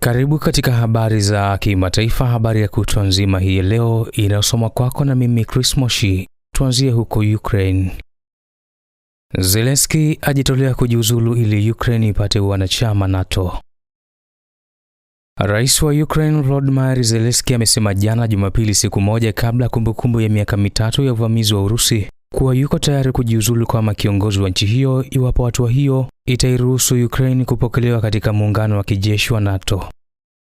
Karibu katika habari za kimataifa, habari ya kutwa nzima hii leo inayosoma kwako na mimi Chris Moshi. Tuanzie huko Ukraine. Zelensky ajitolea kujiuzulu ili Ukraine ipate wanachama NATO. Rais wa Ukraine Volodymyr Zelensky amesema jana Jumapili, siku moja kabla kumbukumbu ya miaka mitatu ya uvamizi wa Urusi, kuwa yuko tayari kujiuzulu kama kiongozi wa nchi hiyo iwapo hatua hiyo itairuhusu Ukraine kupokelewa katika muungano wa kijeshi wa NATO.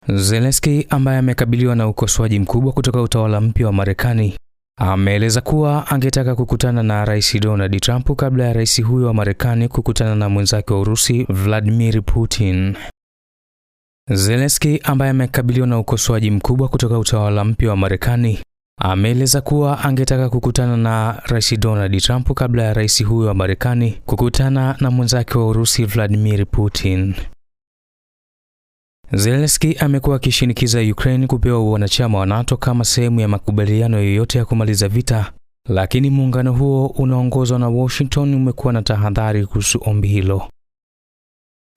Zelensky, ambaye amekabiliwa na ukosoaji mkubwa kutoka utawala mpya wa Marekani, ameeleza kuwa angetaka kukutana na Rais Donald Trump kabla ya rais huyo wa Marekani kukutana na mwenzake wa Urusi Vladimir Putin. Zelensky, ambaye amekabiliwa na ukosoaji mkubwa kutoka utawala mpya wa Marekani, ameeleza kuwa angetaka kukutana na Rais Donald Trump kabla ya rais huyo wa Marekani kukutana na mwenzake wa Urusi Vladimir Putin. Zelensky amekuwa akishinikiza Ukraine kupewa wanachama wa NATO kama sehemu ya makubaliano yoyote ya kumaliza vita, lakini muungano huo unaongozwa na Washington umekuwa na tahadhari kuhusu ombi hilo.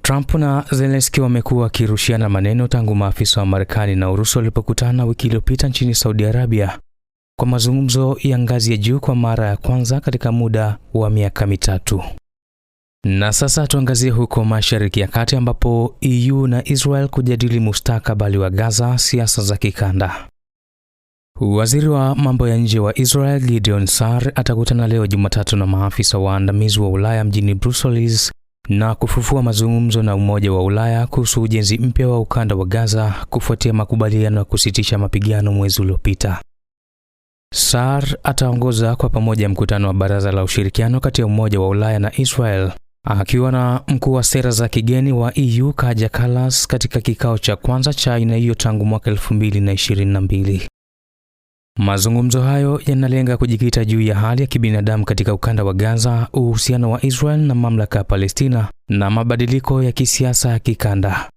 Trump na Zelensky wamekuwa wakirushiana maneno tangu maafisa wa Marekani na Urusi walipokutana wiki iliyopita nchini Saudi Arabia kwa mazungumzo ya ngazi ya juu kwa mara ya kwanza katika muda wa miaka mitatu. Na sasa tuangazie huko Mashariki ya Kati, ambapo EU na Israel kujadili mustakabali wa Gaza, siasa za kikanda. Waziri wa mambo ya nje wa Israel Gideon Saar atakutana leo Jumatatu na maafisa waandamizi wa Ulaya mjini Brussels na kufufua mazungumzo na Umoja wa Ulaya kuhusu ujenzi mpya wa ukanda wa Gaza kufuatia makubaliano ya kusitisha mapigano mwezi uliopita. Saar ataongoza kwa pamoja mkutano wa Baraza la Ushirikiano kati ya Umoja wa Ulaya na Israel, akiwa na mkuu wa sera za kigeni wa EU Kaja Kallas katika kikao cha kwanza cha aina hiyo tangu mwaka 2022. Mazungumzo hayo yanalenga kujikita juu ya hali ya kibinadamu katika ukanda wa Gaza, uhusiano wa Israel na mamlaka ya Palestina na mabadiliko ya kisiasa ya kikanda.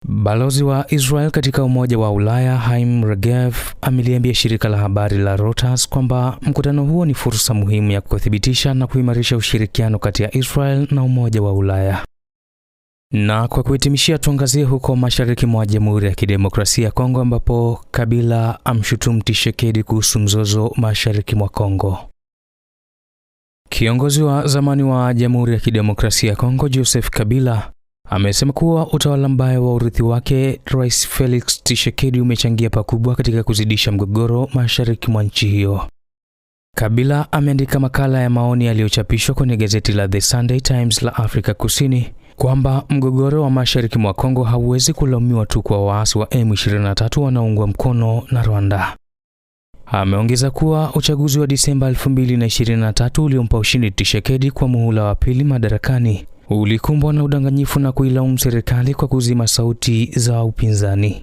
Balozi wa Israel katika Umoja wa Ulaya Haim Regev ameliambia shirika la habari la Reuters kwamba mkutano huo ni fursa muhimu ya kuthibitisha na kuimarisha ushirikiano kati ya Israel na Umoja wa Ulaya. Na kwa kuhitimishia, tuangazie huko mashariki mwa Jamhuri ya Kidemokrasia ya Kongo, ambapo Kabila amshutumu Tshisekedi kuhusu mzozo mashariki mwa Kongo. Kiongozi wa zamani wa Jamhuri ya Kidemokrasia ya Kongo Joseph Kabila amesema kuwa utawala mbaya wa urithi wake Rais Felix Tshisekedi umechangia pakubwa katika kuzidisha mgogoro mashariki mwa nchi hiyo. Kabila ameandika makala ya maoni yaliyochapishwa kwenye gazeti la The Sunday Times la Afrika Kusini kwamba mgogoro wa mashariki mwa Kongo hauwezi kulaumiwa tu kwa waasi wa M23 wanaoungwa mkono na Rwanda. Ameongeza kuwa uchaguzi wa Disemba 2023 uliompa ushindi Tshisekedi kwa muhula wa pili madarakani ulikumbwa na udanganyifu na kuilaumu serikali kwa kuzima sauti za upinzani.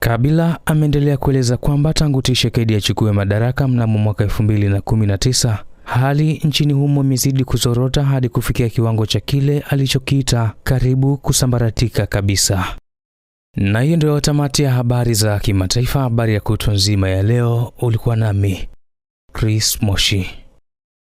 Kabila ameendelea kueleza kwamba tangu Tshisekedi achukue madaraka mnamo mwaka 2019, hali nchini humo imezidi kuzorota hadi kufikia kiwango cha kile alichokiita karibu kusambaratika kabisa. Na hiyo ndio tamati ya habari za kimataifa, habari ya kutwa nzima ya leo. Ulikuwa nami Chris Moshi.